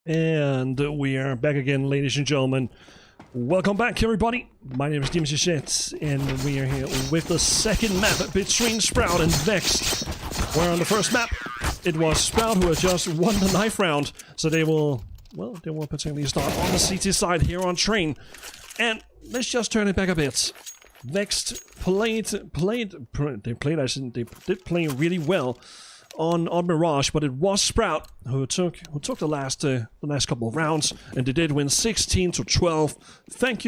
And we are back again, ladies and gentlemen. Welcome back, everybody. My name is Vexed, and we are here with the second map between Sprout and Vexed. Where on the first map, it was Sprout who had just won the knife round, so they will, well, they will potentially start on the CT side here on train. And let's just turn it back a bit. Vexed they did play really well on Mirage, but it was Sprout who took the last couple of rounds, and they did win 16-12. Thank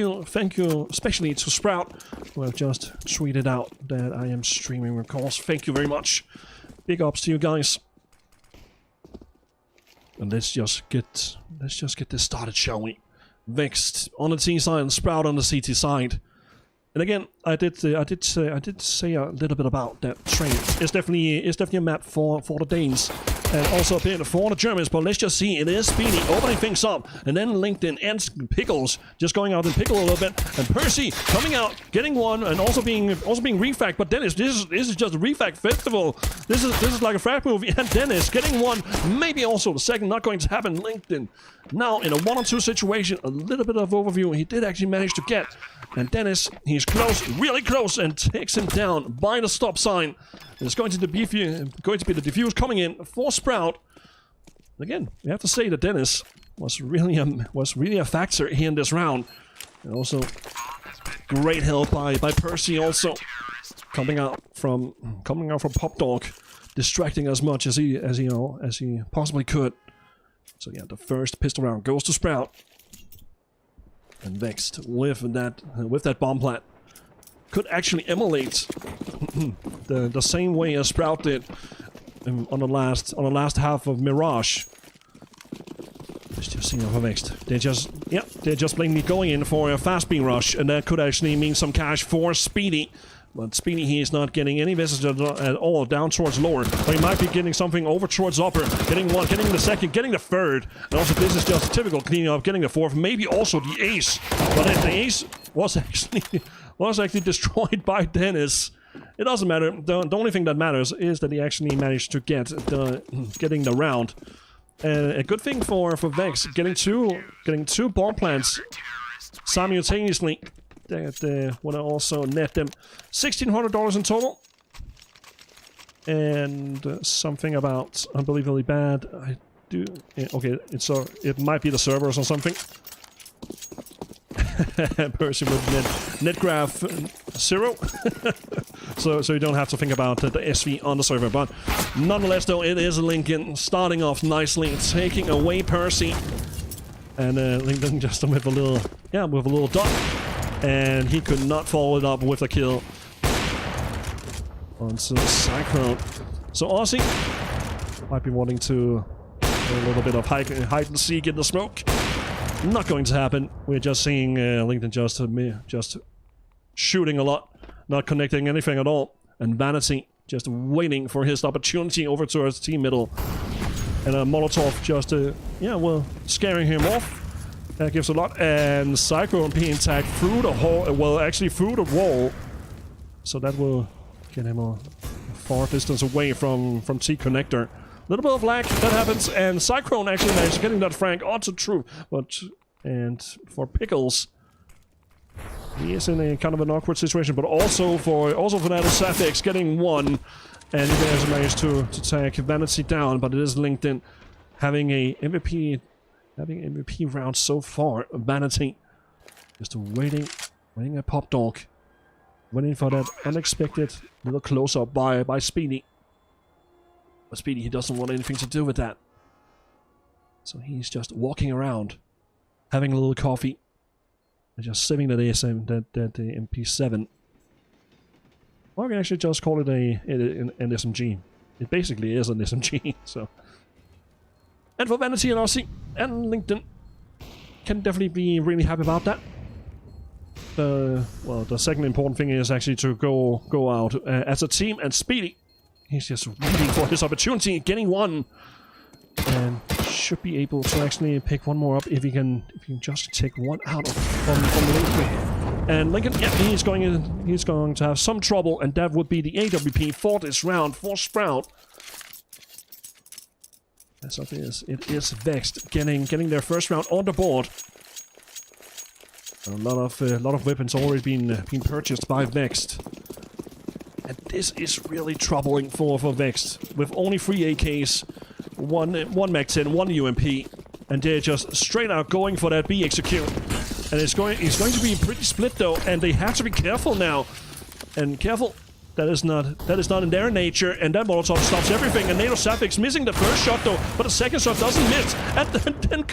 you, especially to Sprout, who have just tweeted out that I am streaming, of course. Thank you very much. Big ups to you guys. And let's just get this started, shall we? Vexed on the T side and Sprout on the CT side. And again, I did say a little bit about that train. It's definitely a map for the Danes, and also a bit for the Germans. But let's just see, it is Speedy opening things up, and then LinkedIn and Pickles just going out and Pickle a little bit, and Percy coming out, getting one, and also being refact. But Dennis, this is just a refact festival. This is like a frag movie, and Dennis getting one, maybe also the second. Not going to happen. LinkedIn now in a 1-on-2 situation. A little bit of overview he did actually manage to get. And Dennis, he's close, really close, and takes him down by the stop sign. It's going to be the defuse coming in for Sprout. Again, we have to say that Dennis was really a factor here in this round. And also, great help by Percy also coming out from Pop Dog, distracting as much as he possibly could. So yeah, the first pistol round goes to Sprout. And Vexed with that bomb plant could actually emulate the same way as Sprout did on the last half of Mirage. Let's just see for Vexed. They're just blatantly going in for a fast beam rush, and that could actually mean some cash for Speedy. But Speedy, he is not getting any message at all down towards lower. But he might be getting something over towards upper. Getting one, getting the second, getting the third. And also this is just a typical cleanup, getting the fourth. Maybe also the ace. But the ace was actually destroyed by Dennis. It doesn't matter. The only thing that matters is that he actually managed to getting the round. And a good thing for Vex, getting two bomb plants simultaneously. That want to also net them $1,600 in total, and something about unbelievably bad. I do okay. It might be the servers or something. Percy with net graph 0, so you don't have to think about the SV on the server. But nonetheless, though, it is Lincoln starting off nicely, taking away Percy, and Lincoln just with a little dot. And he could not follow it up with a kill onto Cyclone. So Aussie might be wanting to do a little bit of hide and seek in the smoke. Not going to happen. We're just seeing LinkedIn just shooting a lot, not connecting anything at all. And Vanity just waiting for his opportunity over towards team middle. And Molotov just scaring him off. That gives a lot, and Cyclone being tagged through the hole, well, actually through the wall. So that will get him a far distance away from T-Connector. A little bit of lag, that happens, and Cyclone actually managed to getting that frag onto True. And for Pickles, he is in a kind of an awkward situation, but also for that Safex getting one, and he has managed to tag Vanity down, but it is LinkedIn having a MVP round so far. Vanity just waiting at Pop Dog, waiting for that unexpected little close-up by Speedy. But Speedy, he doesn't want anything to do with that. So he's just walking around, having a little coffee, and just sipping that MP7. Or I can actually just call it an SMG. It basically is an SMG, so... And for Vanity and Aussie and LinkedIn can definitely be really happy about that. The second important thing is actually to go out as a team, and Speedy, he's just waiting for his opportunity, getting one, and should be able to actually pick one more up if he can just take one out from Lincoln. And Lincoln, yeah, he's going to have some trouble, and that would be the AWP for this round for Sprout. As of it is Vexed getting their first round on the board. A lot of weapons already been purchased by Vexed. And this is really troubling for Vexed. With only 3 AKs, one Mag-10, one UMP, and they're just straight out going for that B execute. And it's going to be pretty split though, and they have to be careful now. And careful, that is not in their nature, and that Molotov stops everything. And NATO Sapix missing the first shot though, but the second shot doesn't miss. And then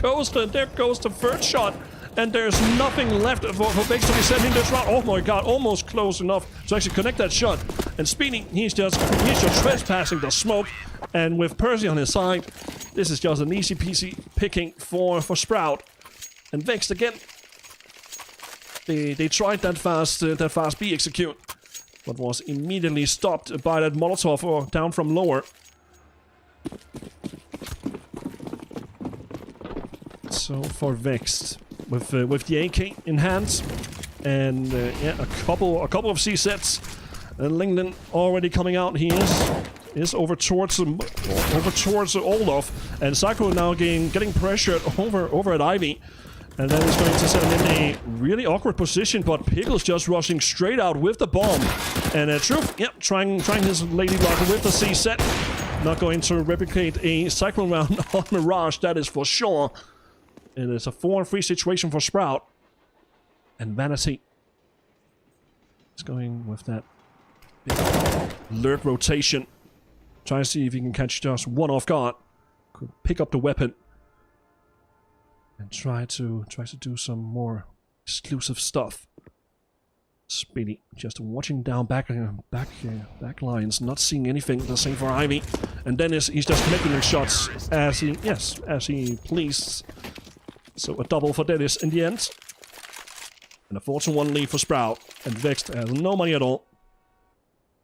there goes the third shot. And there's nothing left for Vexed to be sent in this round. Oh my god, almost close enough to actually connect that shot. And Speedy, he's just trespassing the smoke. And with Percy on his side, this is just an easy peasy picking for Sprout. And Vexed again. They tried that fast B execute, but was immediately stopped by that Molotov or down from lower. So for Vexed. With the AK in hand, and yeah, a couple of C sets. And Lingden already coming out. He is over towards Olaf, and Cyclo now getting pressured over at Ivy, and then he's going to set him in a really awkward position. But Pickle's just rushing straight out with the bomb, and Truth, yeah, trying his lady block with the C set. Not going to replicate a Cyclone round on Mirage, that is for sure. It is a 4-3 situation for Sprout. And Vanity is going with that big lurk rotation. Try to see if he can catch just one off guard. Could pick up the weapon. And try to do some more exclusive stuff. Speedy just watching down back lines, not seeing anything. The same for Ivy. And Dennis, he's just making the shots as he pleases. So a double for Dennis in the end. And a 4-1 lead for Sprout. And Vexed has no money at all.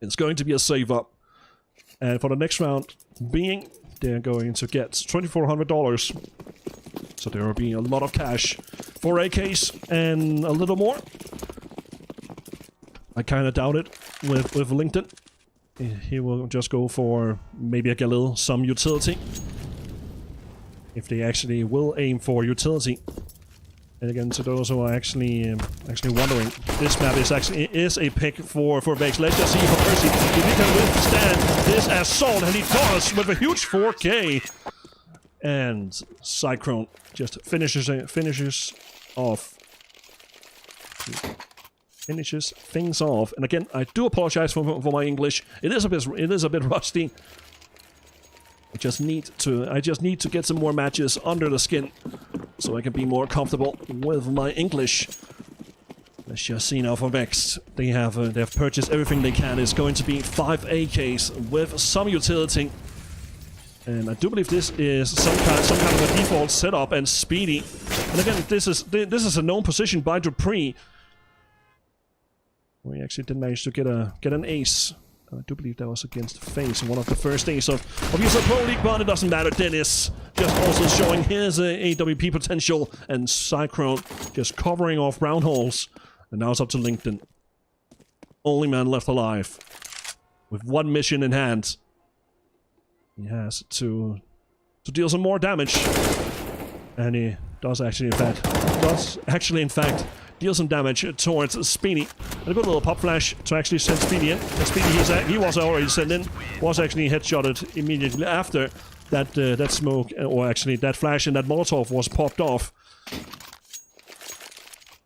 It's going to be a save up. And for the next round being, they're going to get $2,400. So there will be a lot of cash for AKs and a little more. I kind of doubt it with LinkedIn. He will just go for maybe a little some utility. If they actually will aim for utility. And again, to those who are actually wondering, this map is a pick for Vexed. Let's just see for Percy if he can withstand this assault, and he does with a huge 4K. And Cyclone just finishes things off. And again, I do apologize for my English. It is a bit rusty. I just need to get some more matches under the skin, so I can be more comfortable with my English. Let's just see now for Vexed. They have purchased everything they can. It's going to be 5 AKs with some utility, and I do believe this is some kind of a default setup. And Speedy, and again, this is a known position by Dupree. We actually did manage to get an ace. I do believe that was against FACEIT, one of the first days of USL Pro League, but it doesn't matter. Dennis just also showing his AWP potential, and Cyclone just covering off round holes. And now it's up to LinkedIn. Only man left alive. With one mission in hand. He has to deal some more damage. And he does actually in fact deal some damage towards Speedy. And a good little pop flash to actually send Speedy in. And Speedy, he was already sent in, was actually headshotted immediately after that smoke, or actually that flash and that Molotov was popped off.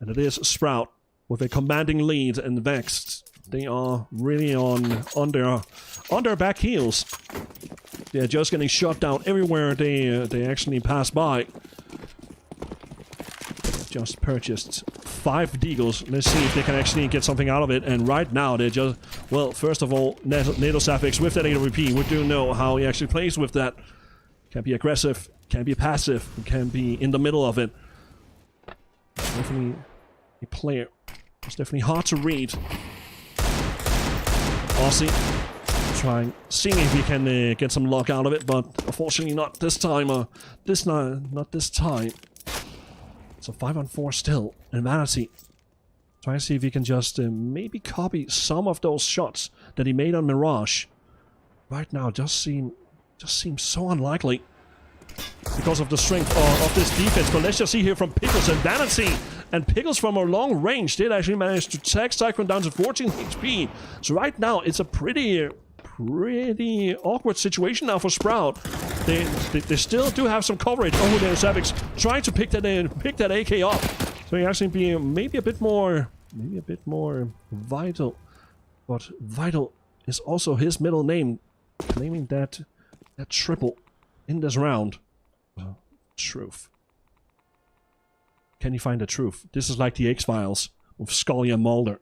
And it is Sprout with a commanding lead, and Vexed. They are really on their back heels. They're just getting shot down everywhere they actually pass by. Just purchased 5 Deagles. Let's see if they can actually get something out of it. And right now they're just, well, first of all, NATO Sapix with that AWP. We do know how he actually plays with that. Can be aggressive, can be passive, can be in the middle of it. Definitely a player. It's definitely hard to read. Aussie seeing if he can get some luck out of it, but unfortunately not this time. Not this time. So 5-on-4 still, and Vanity trying to see if he can just maybe copy some of those shots that he made on Mirage. Right now, just seems so unlikely. because of the strength of this defense. But let's just see here from Pickles and Vanity. And Pickles from a long range did actually manage to tag Cyclone down to 14 HP. So right now, it's a pretty awkward situation now for Sprout. They still do have some coverage. Oh, there's Savix trying to pick that AK up. So he actually be maybe a bit more Vital. But Vital is also his middle name, claiming that triple in this round. Truth. Can you find the truth? This is like the X-Files with Scully and Mulder.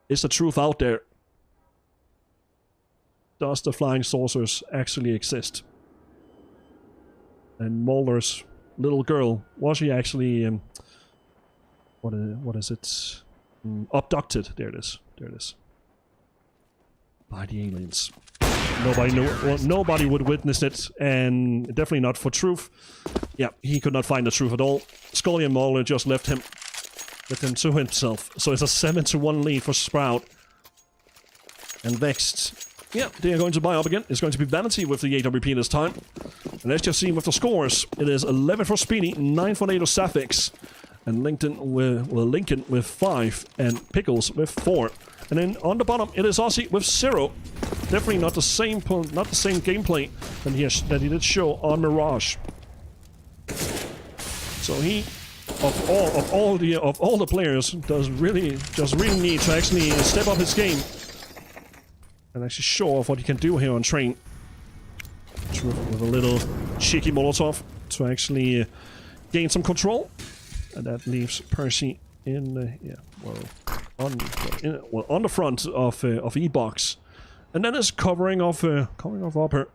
Is the truth out there? Does the flying saucers actually exist? And Mulder's little girl, was she actually what is it? Abducted. There it is. By the aliens. Nobody would witness it, and definitely not for truth. Yeah, he could not find the truth at all. Scully and Mulder just left him to himself. So it's a 7-1 lead for Sprout. And Vexed. Yeah, they are going to buy up again. It's going to be Vanity with the AWP this time. And let's just see with the scores. It is 11 for Speedy, 9 for NATO Sapphics, and Lincoln with 5, and Pickles with 4. And then on the bottom, it is Aussie with 0. Definitely not the same gameplay that he did show on Mirage. So he, of all the players, does really need to actually step up his game and actually show off what he can do here on train. With a little cheeky Molotov to actually gain some control, and that leaves Percy in on the front of E-Box, and then is covering off Upper.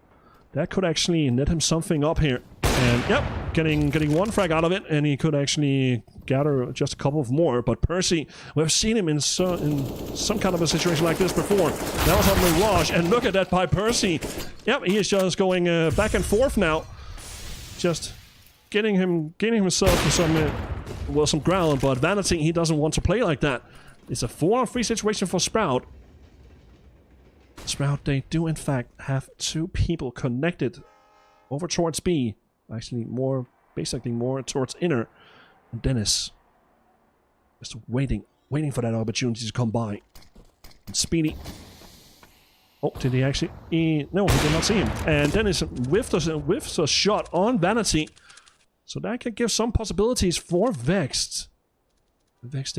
That could actually net him something up here, and yep, getting one frag out of it, and he could actually gather just a couple of more. But Percy, we've seen him in some kind of a situation like this before. That was on Mirage, and look at that by Percy. Yep, he is just going back and forth now, just gaining himself some ground. But Vanity, he doesn't want to play like that. It's a 4-on-3 situation for Sprout. Sprout, they do in fact have 2 people connected over towards B. Actually, basically more towards inner. And Dennis just waiting for that opportunity to come by. And Speedy. Oh, did he actually? No, he did not see him. And Dennis whiffs a shot on Vanity. So that can give some possibilities for Vexed. Vexed,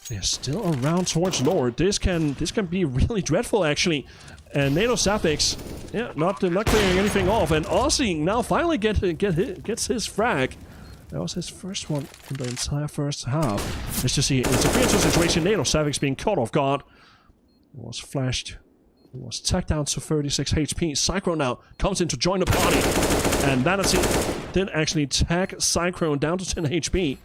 they're still around towards lower. This can be really dreadful, actually. And NATO Sapphics, yeah, not clearing anything off. And Aussie now finally gets his frag. That was his first one in the entire first half. Let's just see. It's a 3-2 situation. NATO Sapphics being caught off guard. It was flashed. It was tagged down to 36 HP. Cyclone now comes in to join the party. And Vanity did actually tag Cyclone down to 10 HP.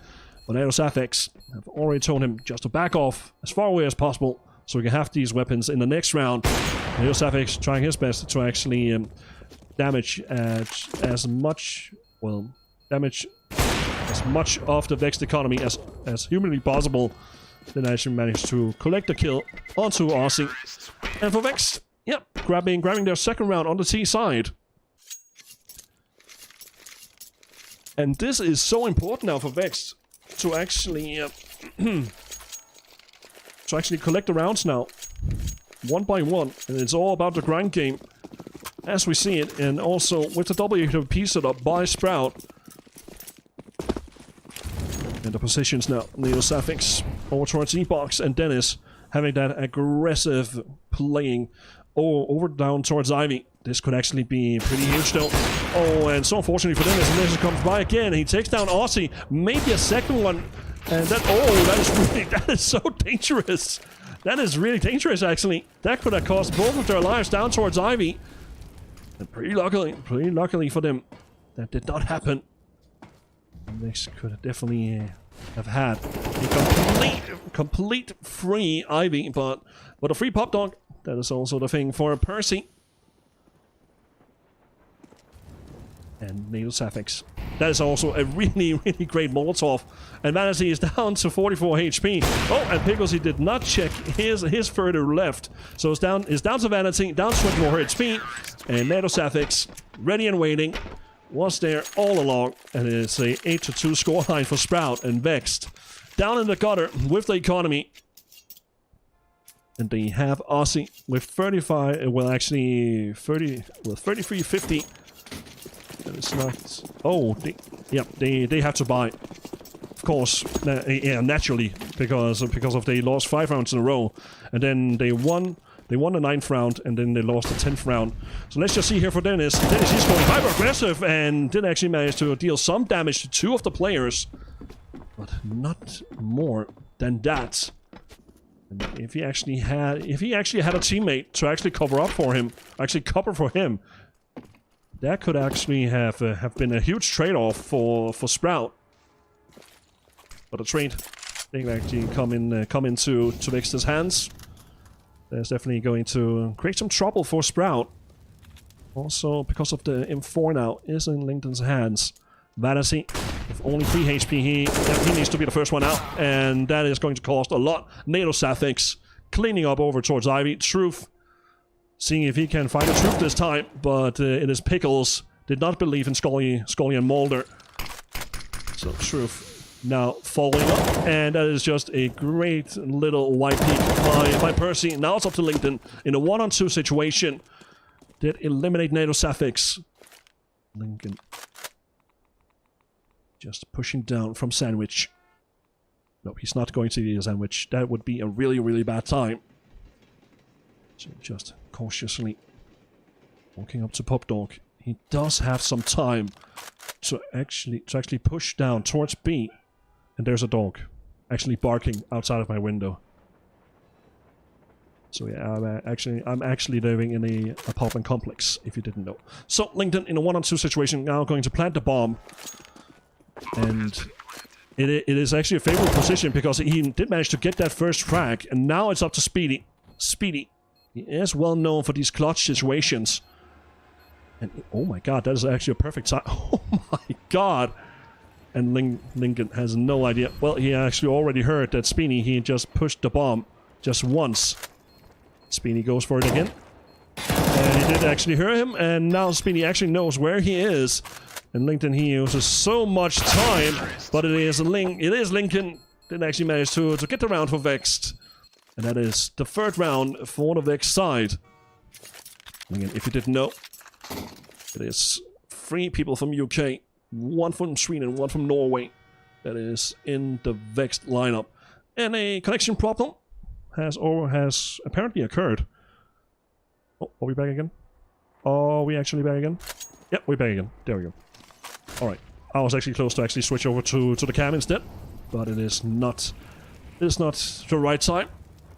But NATO Sapphics have already told him just to back off as far away as possible so we can have these weapons in the next round. NATO Sapphics trying his best to actually damage as much of the Vexed economy as humanly possible. Then actually managed to collect the kill onto Aussie. And for Vexed, yep, grabbing their second round on the T side. And this is so important now for Vexed to actually collect the rounds now, one by one, and it's all about the grind game, as we see it, and also with the WP setup by Sprout. And the positions now, Neo Sapphics over towards E-Box, and Dennis having that aggressive playing over down towards Ivy. This could actually be pretty huge though. Oh, and so unfortunately for Dennis, Dennis comes by again. He takes down Aussie, maybe a second one. And that is so dangerous. That is really dangerous, actually. That could have cost both of their lives down towards Ivy. And pretty luckily for them, that did not happen. This could have definitely have had a complete free Ivy, but a free pop dog. That is also the thing for Percy. And NATO Sapphics. That is also a really great Molotov. And Vanity is down to 44 HP. Oh, and Pickles, he did not check his further left. So it's down to Vanity, down to 24 HP. And NATO Sapphics, ready and waiting. was there all along, and it's a 8-2 scoreline for Sprout and Vexed. Down in the gutter with the economy. And they have Aussie with 35, well actually 30, well 33.50. That is not, oh, they have to buy. Of course, yeah, naturally, because of they lost 5 rounds in a row. And then they won the 9th round, and then they lost the 10th round. So let's just see here for Dennis. Dennis, he's going hyper-aggressive and did actually manage to deal some damage to 2 of the players. But not more than that. And if he actually had a teammate to actually cover up for him, cover for him, that could actually have been a huge trade-off for Sprout. But the trade didn't actually come into Vexed's hands. That's definitely going to create some trouble for Sprout. Also, because of the M4 now is in LinkedIn's hands. Vanity, with only 3 HP, he needs to be the first one out, and that is going to cost a lot. NATO Sapphics cleaning up over towards Ivy. Truth, seeing if he can find the Truth this time, but it is Pickles. Did not believe in Scully and Mulder. So Truth now following up, and that is just a great little white peek by Percy. Now it's up to LinkedIn in a 1-on-2 situation. Did eliminate NATO Sapphics. Lincoln just pushing down from Sandwich. No, he's not going to the Sandwich. That would be a really, really bad time. So just cautiously walking up to Pop Dog. He does have some time to actually push down towards B. And there's a dog actually barking outside of my window. So yeah, I'm actually living in a apartment complex, if you didn't know. So LinkedIn in a 1-on-2 situation now going to plant the bomb. And it is actually a favorable position because he did manage to get that first frag, and now it's up to Speedy. Speedy, he is well known for these clutch situations. And oh my god, that is actually a perfect time. Oh my god. And Lincoln has no idea. Well, he actually already heard that Speedy, he just pushed the bomb just once. Speedy goes for it again. And he did actually hear him, and now Speedy actually knows where he is. And Lincoln, he uses so much time, but it is Lincoln that actually managed to get the round for Vexed. And that is the 3rd round for the Vexed side. Again, if you didn't know, it is 3 people from UK, 1 from Sweden, 1 from Norway that is in the Vexed lineup. And a connection problem has apparently occurred. Oh, are we back again? Are we actually back again? Yep, we're back again. There we go. Alright, I was actually close to actually switch over to the cam instead, but it is not the right time.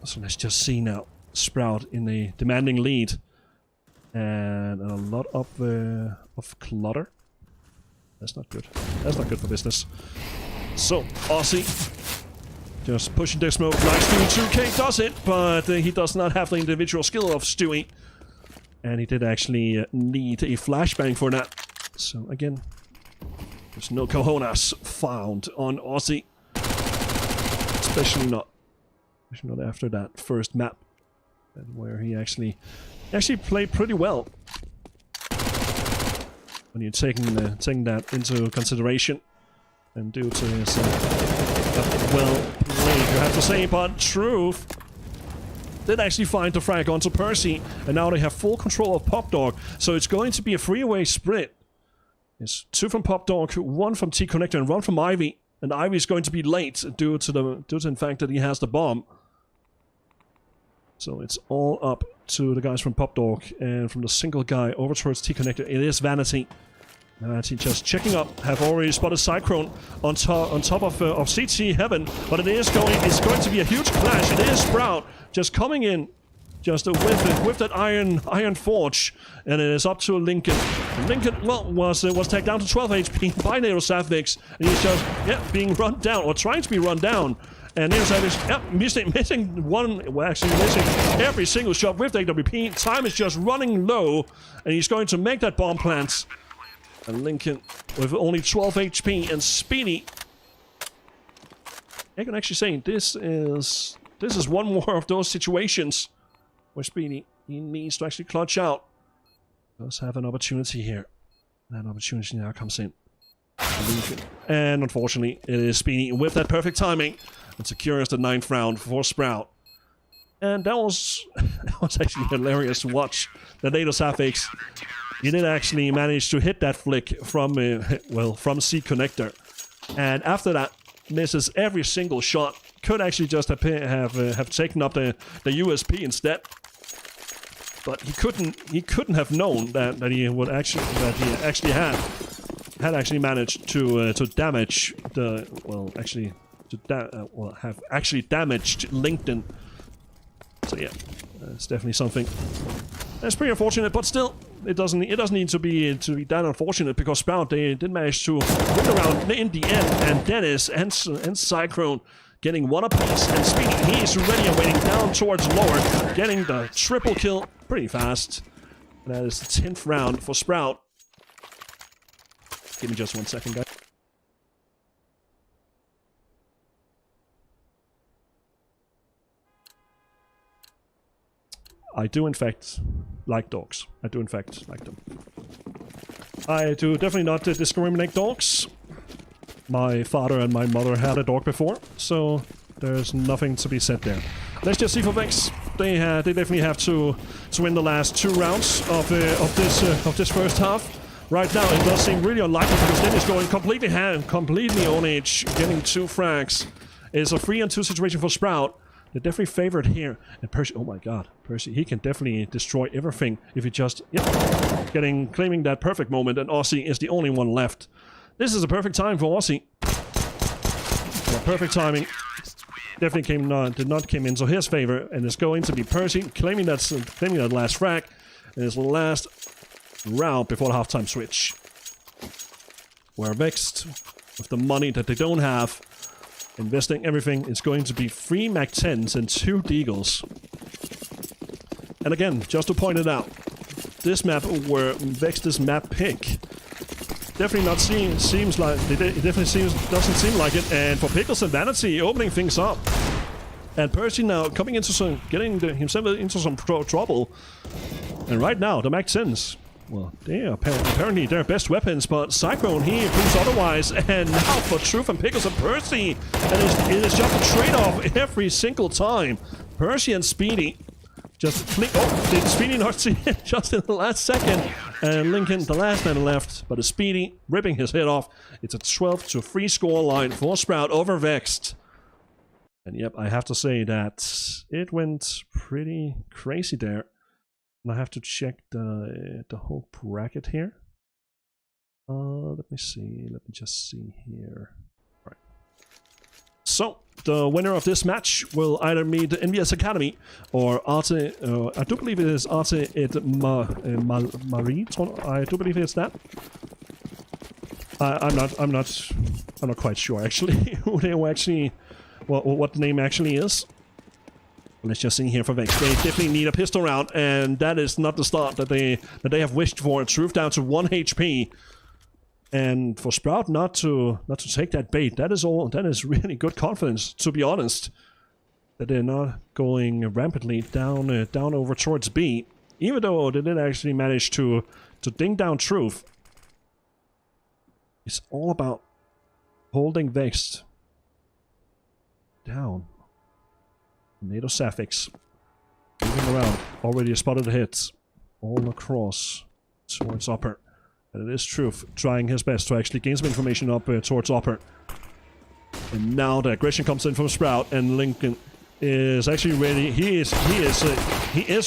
So let's just see now. Sprout in a demanding lead. And a lot of clutter. That's not good. That's not good for business. So, Aussie just pushing their smoke. Nice Stewie 2K does it, but he does not have the individual skill of Stewie. And he did actually need a flashbang for that. So again, there's no cojones found on Aussie. Especially not after that first map. And where he actually played pretty well. When you're taking that into consideration. And due to his well played, you have to say, but Truth did actually find the frag onto Percy, and now they have full control of Pop Dog, so it's going to be a 3-way split. It's 2 from Pop Dog, 1 from T-Connector, and 1 from Ivy, and Ivy is going to be late due to the fact that he has the bomb. So it's all up to the guys from Pop Dog, and from the single guy over towards T-Connector, it is Vanity. Vanity just checking up, have already spotted Cyclone on top of CT Heaven, but it's going to be a huge clash. It is Sprout just coming in, just with that iron forge, and it is up to Lincoln. Lincoln, well, was taken down to 12 HP by NATO Sapphics, and he's just being run down, or trying to be run down. And NATO Sapphics, missing one, well, actually missing every single shot with AWP. Time is just running low, and he's going to make that bomb plant. And Lincoln with only 12 HP and Speedy. I can actually say this is one more of those situations where Speedy, he needs to actually clutch out. Does have an opportunity here. That opportunity now comes in. And unfortunately, it is Speedy with that perfect timing. It secures the 9th round for Sprout. And that was actually hilarious to watch. The NATO Safix, he did actually manage to hit that flick from, from C connector. And after that, misses every single shot. Could actually just have taken up the USP instead. But he couldn't have known that he actually had actually managed to damage the have actually damaged LinkedIn. So yeah, it's definitely something that's pretty unfortunate, but still it doesn't need to be that unfortunate, because Sprout, they did manage to win the round in the end, and Dennis and Cyclone getting one apiece, and Speedy, he's ready and waiting down towards lower, getting the triple kill pretty fast. And that is the 10th round for Sprout. Give me just 1 second, guys. I do in fact like dogs. I do in fact like them. I do definitely not discriminate dogs. My father and my mother had a dog before, so there's nothing to be said there. Let's just see for Vex. They definitely have to win the last 2 rounds of this first half. Right now, it does seem really unlikely, because Dennis going completely on edge, getting 2 frags. It's a 3-on-2 situation for Sprout. They're definitely favored here. And Percy, oh my god, Percy, he can definitely destroy everything if he just, claiming that perfect moment, and Aussie is the only one left. This is a perfect time for Aussie. Yeah, perfect timing. Definitely did not come into his favor, and it's going to be Percy claiming that last frag in his last round before the halftime switch. Where Vexed, with the money that they don't have, investing everything, is going to be 3 Mac-10s and 2 Deagles. And again, just to point it out, this map where Vexed's map pick definitely not seems like it definitely doesn't seem like it. And for Pickles and Vanity opening things up, and Percy now coming into himself into some trouble. And right now the Mac-10s, well, they are apparently their best weapons, but Cyclone, he proves otherwise. And now for Truth and Pickles and Percy, and it is just a trade-off every single time. Percy and Speedy just flick. Oh, did Speedy not see it just in the last second? And Lincoln, the last man left, but a Speedy ripping his head off. It's a 12-3 score line for Sprout over Vexed. And yep, I have to say that it went pretty crazy there. And I have to check the whole bracket here. Let me see. Let me just see here. All right. So the winner of this match will either meet the NVS Academy or Arte. I do believe it is Arte et Marie. I do believe it's that. I'm not quite sure actually who they were actually. What the name actually is. Let's just see here for Vex. They definitely need a pistol round, and that is not the start that they have wished for. Truth down to 1 HP, and for Sprout not to take that bait. That is really good confidence, to be honest. That they're not going rampantly down over towards B, even though they did actually manage to ding down Truth. It's all about holding Vex down. NATO Sapphics moving around, already spotted the hits all across towards upper, and it is Truth trying his best to actually gain some information up towards upper. And now the aggression comes in from Sprout, and Lincoln is actually ready. He is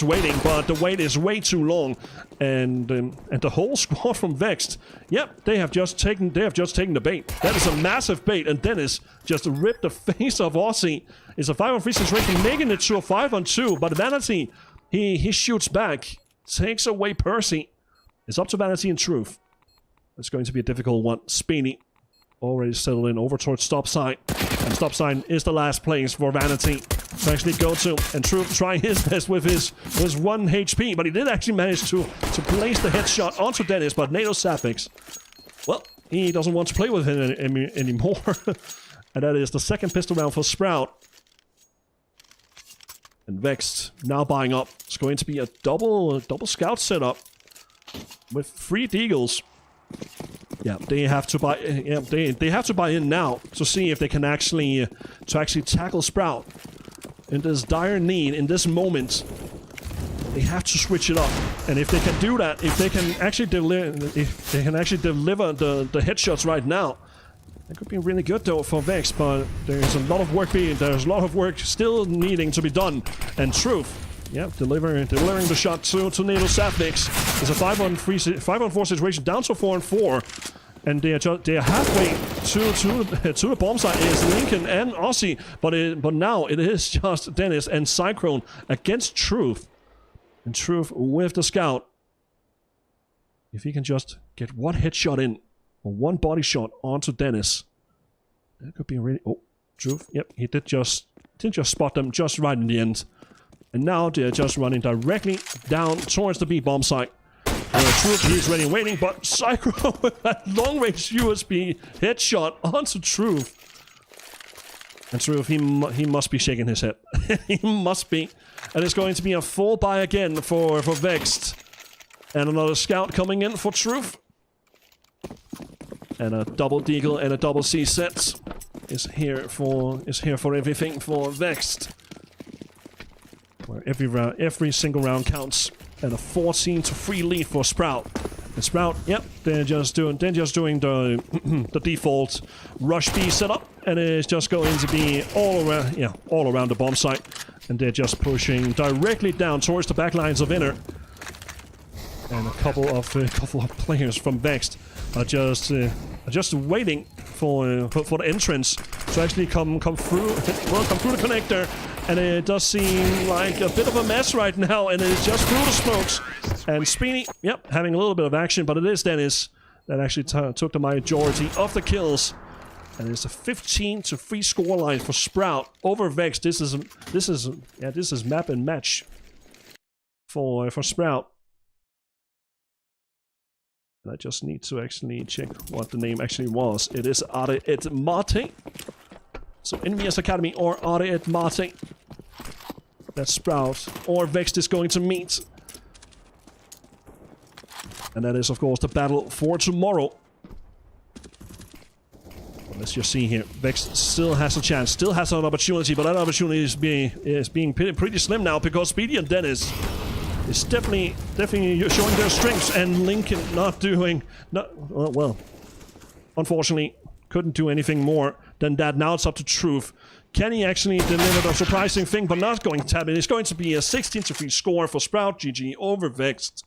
waiting, but the wait is way too long, and the whole squad from Vexed, yep, they have just taken the bait. That is a massive bait, and Dennis just ripped the face of Aussie. It's a 5-on-3 situation, making it to a 5-on-2, but Vanity, he shoots back, takes away Percy. It's up to Vanity and Truth. It's going to be a difficult one. Speedy already settled in over towards Stop Sign, and Stop Sign is the last place for Vanity to actually go to, and Truth trying his best with his 1 HP, but he did actually manage to place the headshot onto Dennis, but NATO Sapphics, well, he doesn't want to play with him anymore. And that is the second pistol round for Sprout. And Vexed now buying up. It's going to be a double scout setup with 3 Deagles. Yeah, they have to buy. Yeah, they have to buy in now to see if they can actually tackle Sprout in this dire need in this moment. They have to switch it up, and if they can do that, if they can actually deliver the headshots right now, that could be really good though for Vexed. But there's a lot of work still needing to be done. And Truth, yeah, delivering the shot to NATO Savnix. It's a 5-on-4 situation, down to 4-on-4. And they're halfway to the bomb site is Lincoln and Aussie, but now it is just Dennis and Cyclone against Truth. And Truth with the scout. If he can just get one headshot in, or one body shot onto Dennis, that could be really... Oh, Truth, yep, he did just spot them just right in the end. And now they're just running directly down towards the B bomb site. Truth, he's ready and waiting, but Cyclone with that long-range USB headshot onto Truth. And Truth, he must be shaking his head. He must be. And it's going to be a full buy again for Vexed. And another scout coming in for Truth. And a double deagle and a double C set is here for everything for Vexed. Where every single round counts. And a 14-3 lead for Sprout. And Sprout, yep, they're just doing the the default rush B setup, and it's just going to be all around the bomb site, and they're just pushing directly down towards the back lines of Inner. And a couple of players from Vexed are just waiting for the entrance to actually come through the connector. And it does seem like a bit of a mess right now, and it's just through the smokes. And Speedy, yep, having a little bit of action, but it is Dennis that actually took the majority of the kills. And it's a 15-3 scoreline for Sprout over Vexed. This is map and match for Sprout. And I just need to actually check what the name actually was. It is Are et Mate. So Envious Academy or Are et Mate. That Sprout or Vexed is going to meet. And that is, of course, the battle for tomorrow. Well, let's just see here. Vexed still has a chance, still has an opportunity, but that opportunity is being pretty slim now because Speedy and Dennis is definitely showing their strengths, and Lincoln well, unfortunately, couldn't do anything more than that. Now it's up to Truth. Can he actually deliver the surprising thing, but not going to tap it? It's going to be a 16-3 score for Sprout. GG over Vexed.